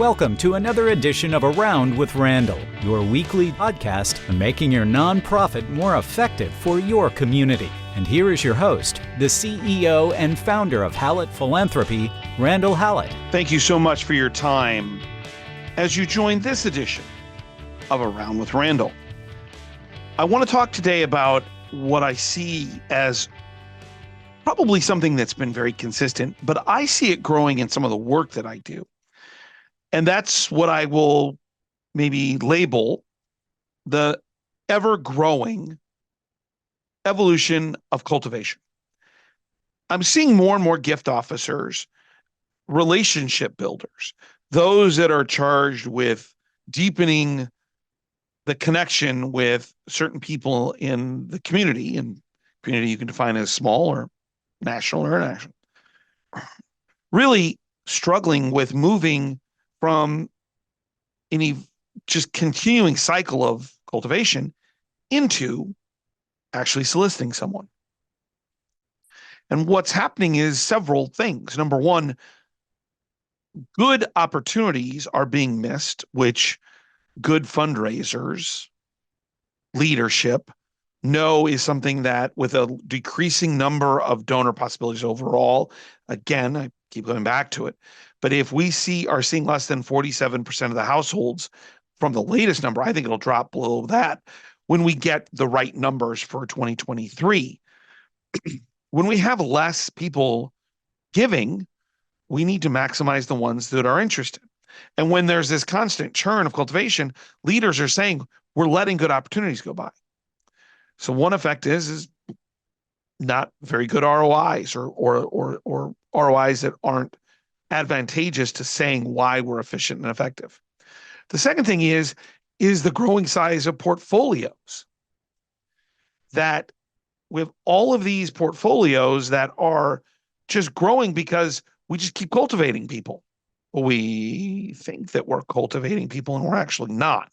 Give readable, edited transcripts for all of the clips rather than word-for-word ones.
Welcome to another edition of Around with Randall, your weekly podcast on making your nonprofit more effective for your community. And here is your host, the CEO and founder of Hallett Philanthropy, Randall Hallett. Thank you so much for your time as you join this edition of Around with Randall. I want to talk today about what I see as probably something that's been very consistent, but I see it growing in some of the work that I do. And that's what I will maybe label the ever-growing evolution of cultivation. I'm seeing more and more gift officers, relationship builders, those that are charged with deepening the connection with certain people in the community, and community you can define as small or national or international, really struggling with moving from any just continuing cycle of cultivation into actually soliciting someone. And what's happening is several things. Number one, good opportunities are being missed, which good fundraisers, leadership know is something that with a decreasing number of donor possibilities overall, again, I keep going back to it, but if we are seeing less than 47% of the households from the latest number, I think it'll drop below that when we get the right numbers for 2023. When we have less people giving, we need to maximize the ones that are interested. And when there's this constant churn of cultivation, leaders are saying, we're letting good opportunities go by. So one effect is not very good ROIs or ROIs that aren't advantageous to saying why we're efficient and effective. The second thing is the growing size of portfolios. That with all of these portfolios that are just growing because we just keep cultivating people. We think that we're cultivating people and we're actually not.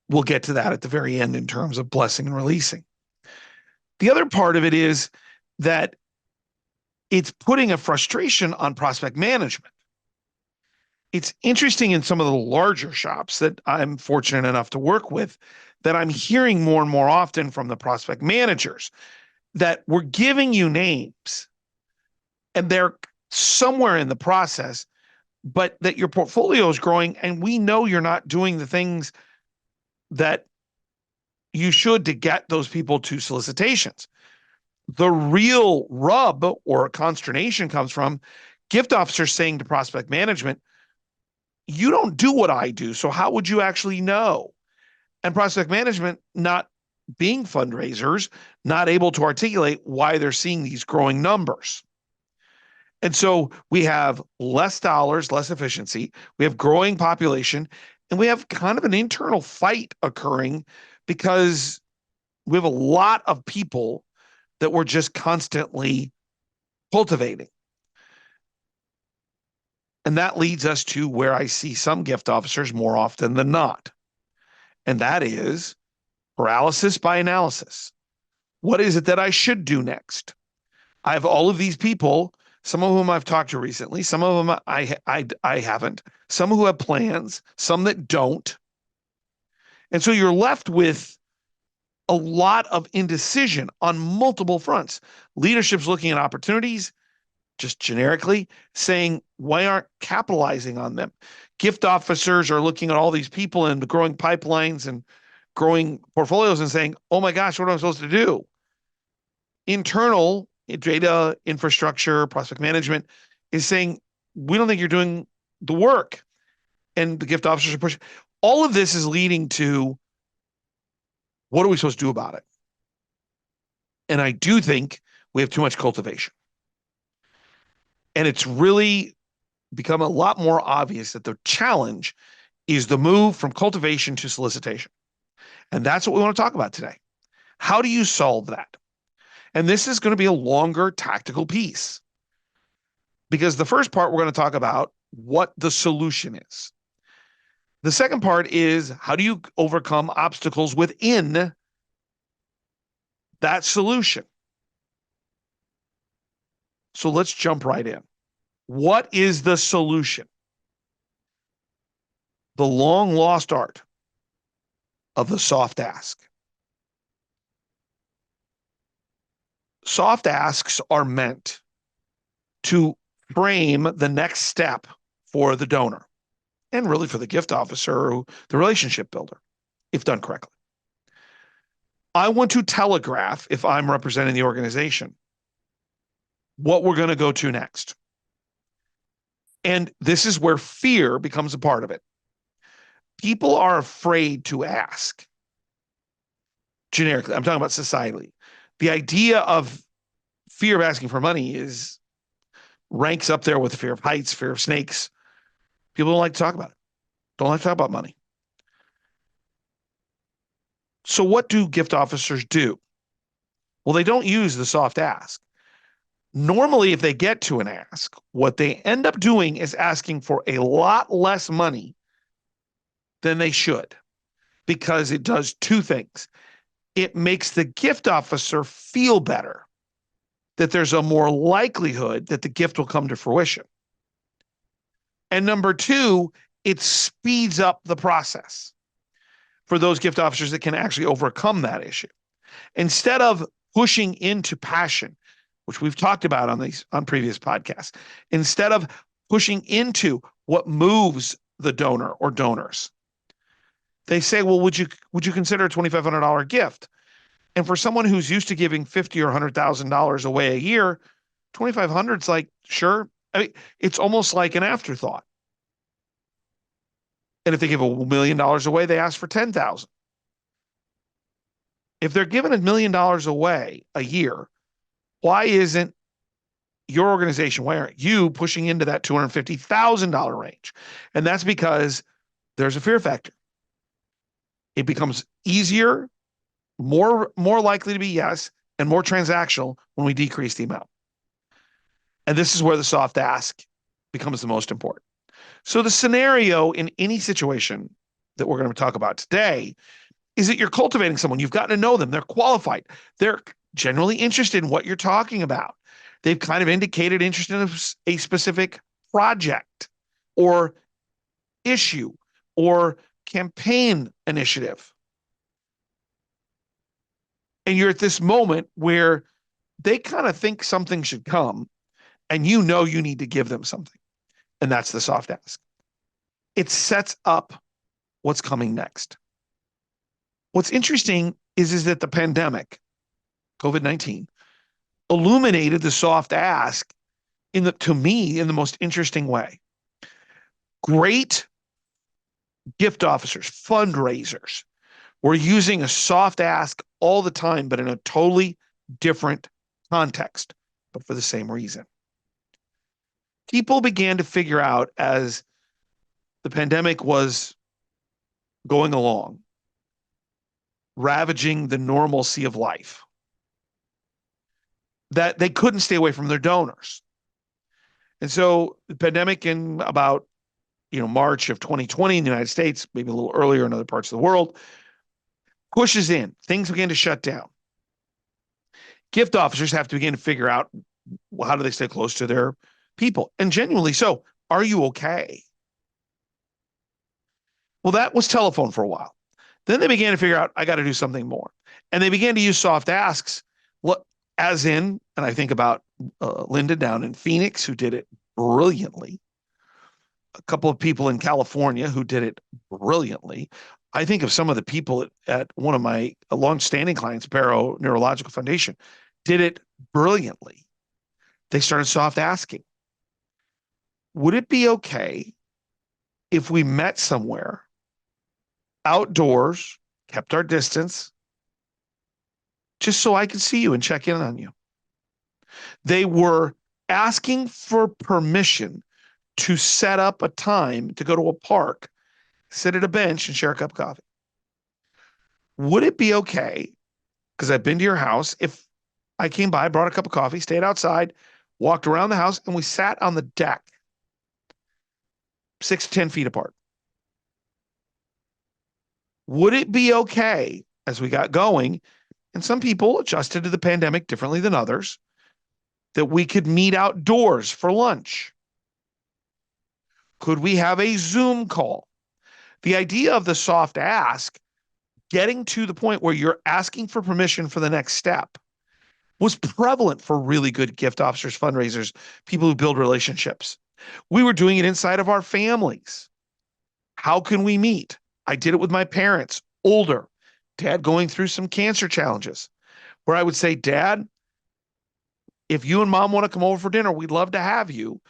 We'll get to that at the very end in terms of blessing and releasing. The other part of it is that it's putting a frustration on prospect management. It's interesting in some of the larger shops that I'm fortunate enough to work with that I'm hearing more and more often from the prospect managers that we're giving you names and they're somewhere in the process, but that your portfolio is growing and we know you're not doing the things that you should to get those people to solicitations. The real rub or consternation comes from gift officers saying to prospect management, you don't do what I do, so how would you actually know? And prospect management not being fundraisers, not able to articulate why they're seeing these growing numbers. And so we have less dollars, less efficiency, we have growing population, and we have kind of an internal fight occurring because we have a lot of people that we're just constantly cultivating. And that leads us to where I see some gift officers more often than not. And that is paralysis by analysis. What is it that I should do next? I have all of these people, some of whom I've talked to recently, some of them I haven't, some who have plans, some that don't. And so you're left with a lot of indecision on multiple fronts. Leadership's looking at opportunities, just generically saying, why aren't capitalizing on them? Gift officers are looking at all these people and the growing pipelines and growing portfolios and saying, oh my gosh, what am I supposed to do? Internal data infrastructure, prospect management is saying, we don't think you're doing the work. And the gift officers are pushing. All of this is leading to, what are we supposed to do about it? And I do think we have too much cultivation. And it's really become a lot more obvious that the challenge is the move from cultivation to solicitation. And that's what we want to talk about today. How do you solve that? And this is going to be a longer tactical piece. Because the first part, we're going to talk about what the solution is. The second part is, how do you overcome obstacles within that solution? So let's jump right in. What is the solution? The long lost art of the soft ask. Soft asks are meant to frame the next step for the donor and really for the gift officer or the relationship builder, if done correctly. I want to telegraph, if I'm representing the organization, what we're going to go to next. And this is where fear becomes a part of it. People are afraid to ask. Generically, I'm talking about societally. The idea of fear of asking for money ranks up there with the fear of heights, fear of snakes. People don't like to talk about it. Don't like to talk about money. So what do gift officers do? Well, they don't use the soft ask. Normally, if they get to an ask, what they end up doing is asking for a lot less money than they should, because it does two things. It makes the gift officer feel better, that there's a more likelihood that the gift will come to fruition. And number two, it speeds up the process for those gift officers that can actually overcome that issue. Instead of pushing into passion, which we've talked about on previous podcasts, instead of pushing into what moves the donor or donors, they say, well, would you consider a $2,500 gift? And for someone who's used to giving $50,000 or $100,000 away a year, $2,500 is like, sure. I mean, it's almost like an afterthought. And if they give $1 million away, they ask for $10,000. If they're giving $1 million away a year, why isn't your organization, why aren't you pushing into that $250,000 range? And that's because there's a fear factor. It becomes easier, more likely to be yes, and more transactional when we decrease the amount. And this is where the soft ask becomes the most important. So the scenario in any situation that we're going to talk about today is that you're cultivating someone. You've gotten to know them. They're qualified. They're generally interested in what you're talking about. They've kind of indicated interest in a specific project or issue or campaign initiative. And you're at this moment where they kind of think something should come, and you know you need to give them something. And that's the soft ask. It sets up what's coming next. What's interesting is that the pandemic, COVID-19, illuminated the soft ask to me in the most interesting way. Great gift officers, fundraisers, were using a soft ask all the time, but in a totally different context, but for the same reason. People began to figure out, as the pandemic was going along, ravaging the normalcy of life, that they couldn't stay away from their donors. And so the pandemic in about March of 2020 in the United States, maybe a little earlier in other parts of the world, pushes in. Things began to shut down. Gift officers have to begin to figure out, how do they stay close to their people? And genuinely so, are you okay? Well, that was telephone for a while. Then they began to figure out, I got to do something more. And they began to use soft asks, as in, and I think about Linda down in Phoenix, who did it brilliantly. A couple of people in California who did it brilliantly. I think of some of the people at one of my longstanding clients, Barrow Neurological Foundation, did it brilliantly. They started soft asking. Would it be okay if we met somewhere outdoors, kept our distance, just so I could see you and check in on you? They were asking for permission to set up a time to go to a park, sit at a bench, and share a cup of coffee. Would it be okay, because I've been to your house, if I came by, brought a cup of coffee, stayed outside, walked around the house, and we sat on the deck 6 to 10 feet apart? Would it be okay, as we got going, and some people adjusted to the pandemic differently than others, that we could meet outdoors for lunch Could we have a Zoom call? The idea of the soft ask, getting to the point where you're asking for permission for the next step, was prevalent for really good gift officers, fundraisers, people who build relationships. We were doing it inside of our families. How can we meet? I did it with my parents, older, dad going through some cancer challenges, where I would say, Dad, if you and mom want to come over for dinner, we'd love to have you.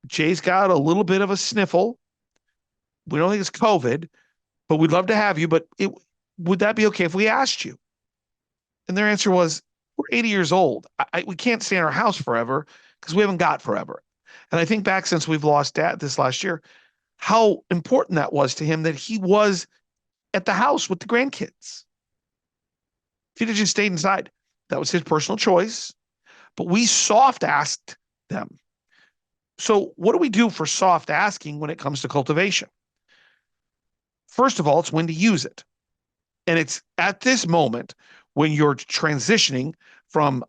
Jay's got a little bit of a sniffle. We don't think it's COVID, but we'd love to have you. But would that be okay if we asked you? And their answer was, we're 80 years old. We can't stay in our house forever because we haven't got forever. And I think back since we've lost dad this last year, how important that was to him that he was at the house with the grandkids. If he'd have just stayed inside, that was his personal choice. But we soft asked them. So what do we do for soft asking when it comes to cultivation? First of all, it's when to use it. And it's at this moment when you're transitioning from,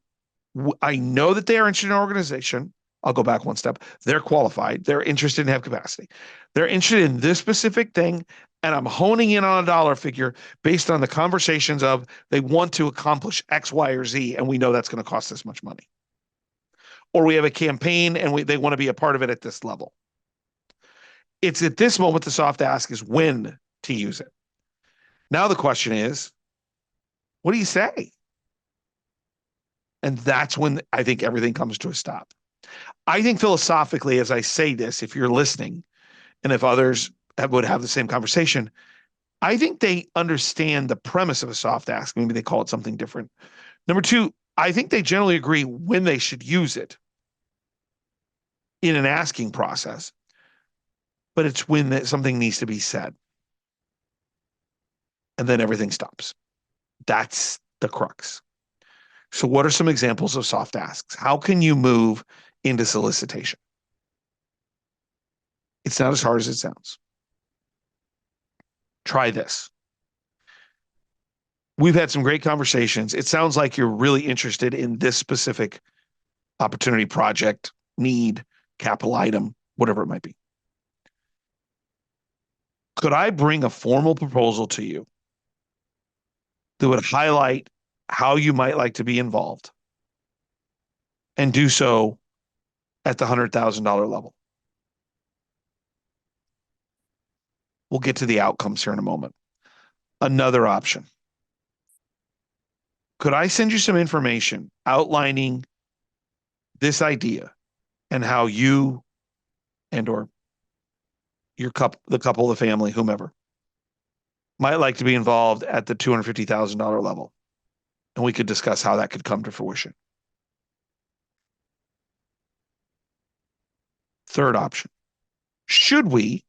I know that they are interested in an organization. I'll go back one step. They're qualified. They're interested and have capacity. They're interested in this specific thing. And I'm honing in on a dollar figure based on the conversations of they want to accomplish X, Y, or Z. And we know that's going to cost this much money. Or we have a campaign and they want to be a part of it at this level. It's at this moment the soft ask is when to use it. Now the question is, what do you say? And that's when I think everything comes to a stop. I think philosophically, as I say this, if you're listening, and if others would have the same conversation, I think they understand the premise of a soft ask. Maybe they call it something different. Number two, I think they generally agree when they should use it in an asking process, but it's when something needs to be said. And then everything stops. That's the crux. So what are some examples of soft asks? How can you move into solicitation? It's not as hard as it sounds. Try this. We've had some great conversations. It sounds like you're really interested in this specific opportunity, project, need, capital item, whatever it might be. Could I bring a formal proposal to you that would highlight how you might like to be involved and do so at the $100,000 level? We'll get to the outcomes here in a moment. Another option. Could I send you some information outlining this idea and how you and or your the couple, the family, whomever, might like to be involved at the $250,000 level? And we could discuss how that could come to fruition. Third option. Should we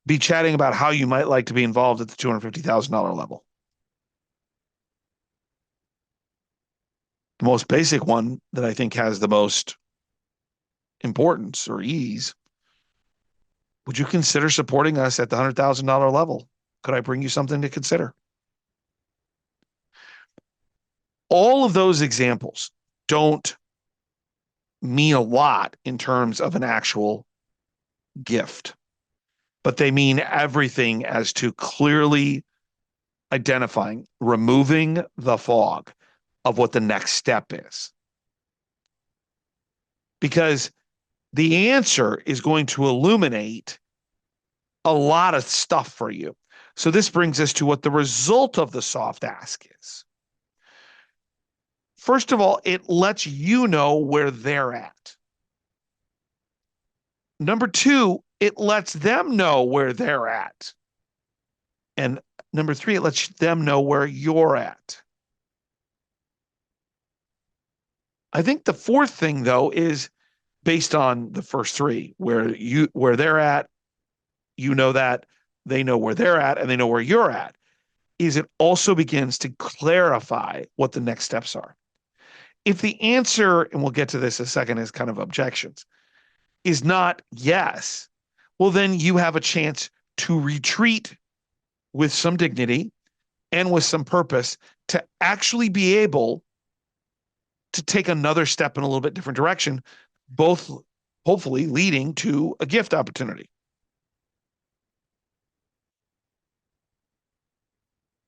be chatting about how you might like to be involved at the $250,000 level? The most basic one that I think has the most importance or ease. Would you consider supporting us at the $100,000 level? Could I bring you something to consider? All of those examples don't mean a lot in terms of an actual gift, but they mean everything as to clearly identifying, removing the fog of what the next step is. Because the answer is going to illuminate a lot of stuff for you. So this brings us to what the result of the soft ask is. First of all, it lets you know where they're at. Number two, it lets them know where they're at. And number three, it lets them know where you're at. I think the fourth thing, though, is based on the first three, where they're at, you know that, they know where they're at, and they know where you're at, is it also begins to clarify what the next steps are. If the answer, and we'll get to this in a second as kind of objections, is not yes, well, then you have a chance to retreat with some dignity and with some purpose to actually be able to take another step in a little bit different direction, both hopefully leading to a gift opportunity.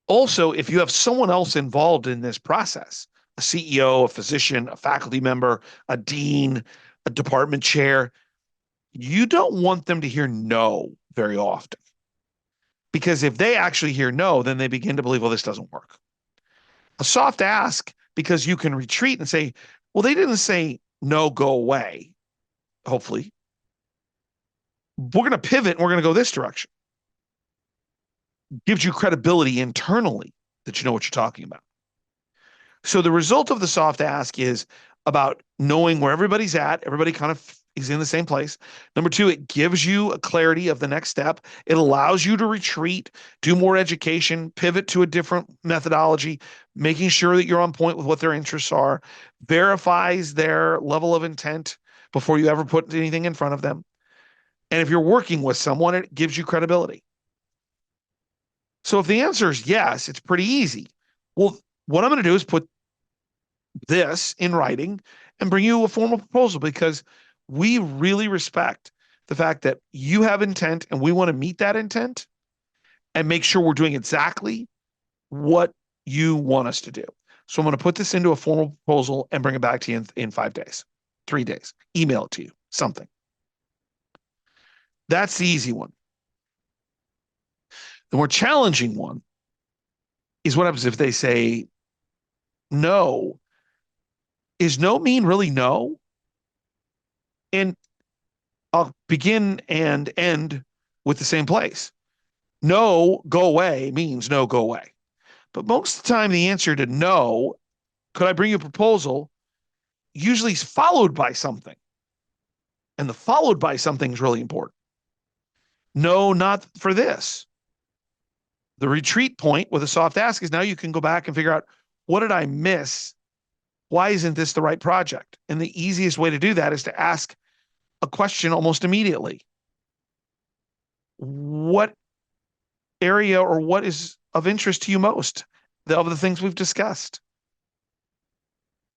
Also, if you have someone else involved in this process, a CEO, a physician, a faculty member, a dean, a department chair, you don't want them to hear no very often. Because if they actually hear no, then they begin to believe, well, this doesn't work. A soft ask, because you can retreat and say, well, they didn't say no, go away, hopefully. We're going to pivot and we're going to go this direction. Gives you credibility internally that you know what you're talking about. So the result of the soft ask is about knowing where everybody's at. Everybody kind of is in the same place. Number two, it gives you a clarity of the next step. It allows you to retreat, do more education, pivot to a different methodology, making sure that you're on point with what their interests are, verifies their level of intent before you ever put anything in front of them. And if you're working with someone, it gives you credibility. So if the answer is yes, it's pretty easy. Well, what I'm going to do is put this in writing and bring you a formal proposal because we really respect the fact that you have intent and we want to meet that intent and make sure we're doing exactly what you want us to do. So I'm going to put this into a formal proposal and bring it back to you in 5 days, 3 days, email it to you, something. That's the easy one. The more challenging one is what happens if they say no. Is no mean really no? And I'll begin and end with the same place. No, go away means no, go away. But most of the time, the answer to no, could I bring you a proposal, usually is followed by something. And the followed by something is really important. No, not for this. The retreat point with a soft ask is now you can go back and figure out, what did I miss? Why isn't this the right project? And the easiest way to do that is to ask a question almost immediately. What area or what is of interest to you most of the things we've discussed?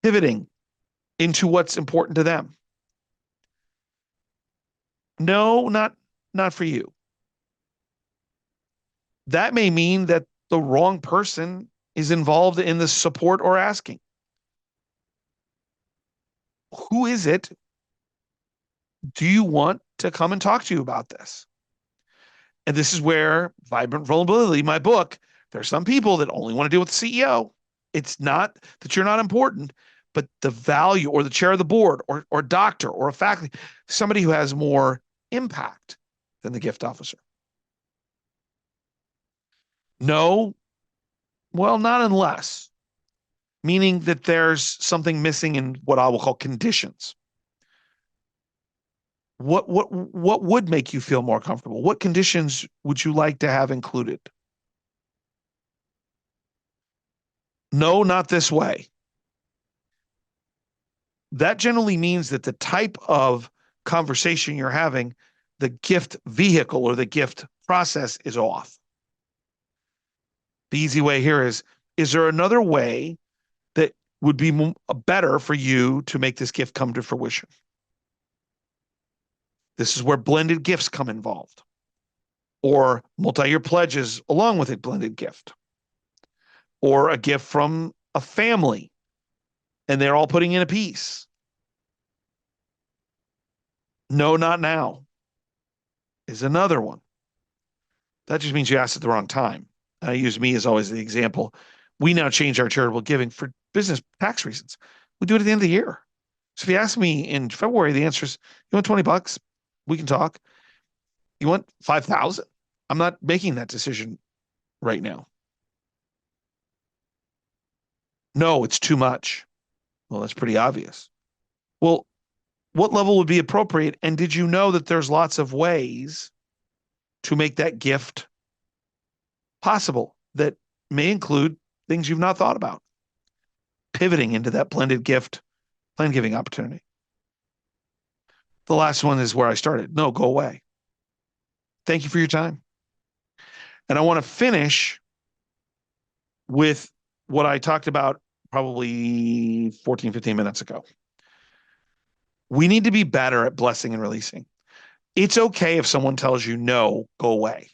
Pivoting into what's important to them. No, not for you. That may mean that the wrong person is involved in the support or asking. Who is it? Do you want to come and talk to you about this? And this is where Vibrant Vulnerability, my book, there's some people that only want to deal with the CEO. It's not that you're not important, but the value or the chair of the board or doctor or a faculty, somebody who has more impact than the gift officer. No, well, not unless, meaning that there's something missing in what I will call conditions. What would make you feel more comfortable? What conditions would you like to have included? No, not this way. That generally means that the type of conversation you're having, the gift vehicle or the gift process is off. The easy way here is there another way that would be better for you to make this gift come to fruition? This is where blended gifts come involved, or multi-year pledges along with a blended gift, or a gift from a family and they're all putting in a piece. No, not now is another one. That just means you asked at the wrong time. I use me as always the example. We now change our charitable giving for business tax reasons. We do it at the end of the year. So if you ask me in February, the answer is, you want $20? We can talk. You want 5,000? I'm not making that decision right now. No, it's too much. Well, that's pretty obvious. Well, what level would be appropriate? And did you know that there's lots of ways to make that gift possible that may include things you've not thought about? Pivoting into that blended gift, plan giving opportunity. The last one is where I started. No, go away. Thank you for your time. And I want to finish with what I talked about probably 14, 15 minutes ago. We need to be better at blessing and releasing. It's okay if someone tells you no, go away,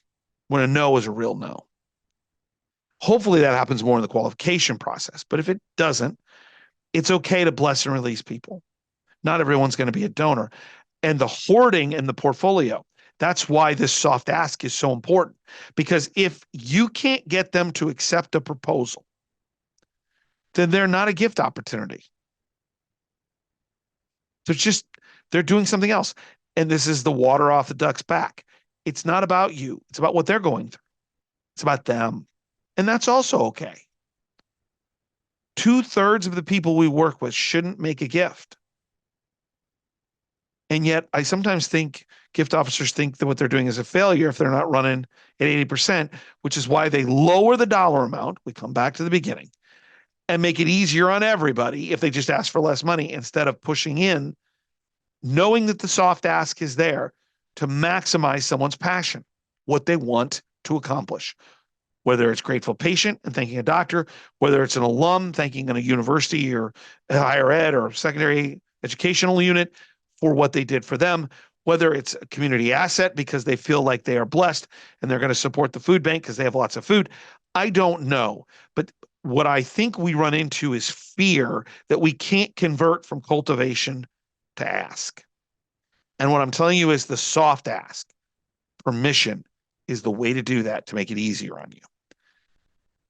when a no is a real no. Hopefully that happens more in the qualification process. But if it doesn't, it's okay to bless and release people. Not everyone's going to be a donor. And the hoarding in the portfolio, that's why this soft ask is so important. Because if you can't get them to accept a proposal, then they're not a gift opportunity. They're doing something else. And this is the water off the duck's back. It's not about you. It's about what they're going through. It's about them. And that's also okay. 2/3 of the people we work with shouldn't make a gift. And yet I sometimes think gift officers think that what they're doing is a failure if they're not running at 80%, which is why they lower the dollar amount. We come back to the beginning and make it easier on everybody if they just ask for less money instead of pushing in, knowing that the soft ask is there to maximize someone's passion, what they want to accomplish. Whether it's grateful patient and thanking a doctor, whether it's an alum thanking a university or a higher ed or secondary educational unit for what they did for them, whether it's a community asset because they feel like they are blessed and they're going to support the food bank because they have lots of food. I don't know. But what I think we run into is fear that we can't convert from cultivation to ask. And what I'm telling you is the soft ask, permission, is the way to do that to make it easier on you.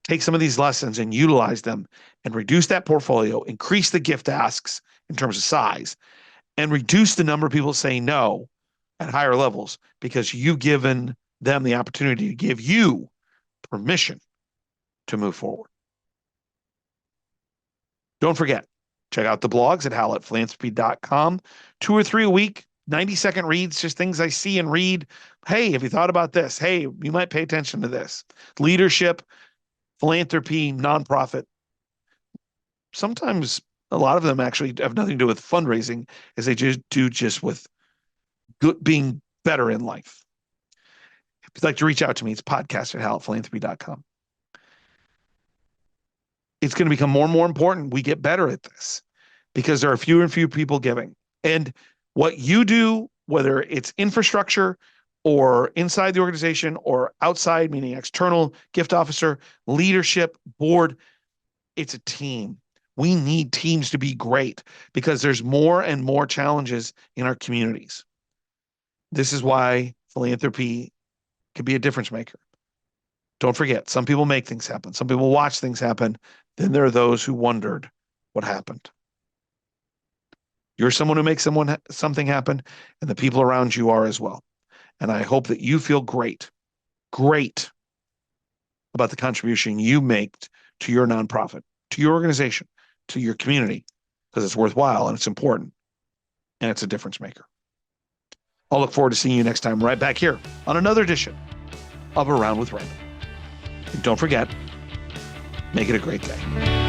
Take some of these lessons and utilize them and reduce that portfolio, increase the gift asks in terms of size, and reduce the number of people saying no at higher levels because you've given them the opportunity to give you permission to move forward. Don't forget, check out the blogs at howlettphilanthropy.com. 2 or 3 a week, 90-second reads, just things I see and read. Hey, have you thought about this? Hey, you might pay attention to this. Leadership, philanthropy, nonprofit. Sometimes a lot of them actually have nothing to do with fundraising as they just with being better in life. If you'd like to reach out to me, it's podcast@howlettphilanthropy.com. It's going to become more and more important we get better at this because there are fewer and fewer people giving. And what you do, whether it's infrastructure or inside the organization or outside, meaning external gift officer, leadership, board, it's a team. We need teams to be great because there's more and more challenges in our communities. This is why philanthropy can be a difference maker. Don't forget, some people make things happen. Some people watch things happen. Then there are those who wondered what happened. You're someone who makes something happen, and the people around you are as well. And I hope that you feel great about the contribution you make to your nonprofit, to your organization, to your community, because it's worthwhile and it's important and it's a difference maker. I'll look forward to seeing you next time right back here on another edition of Around with Randall. And don't forget, make it a great day.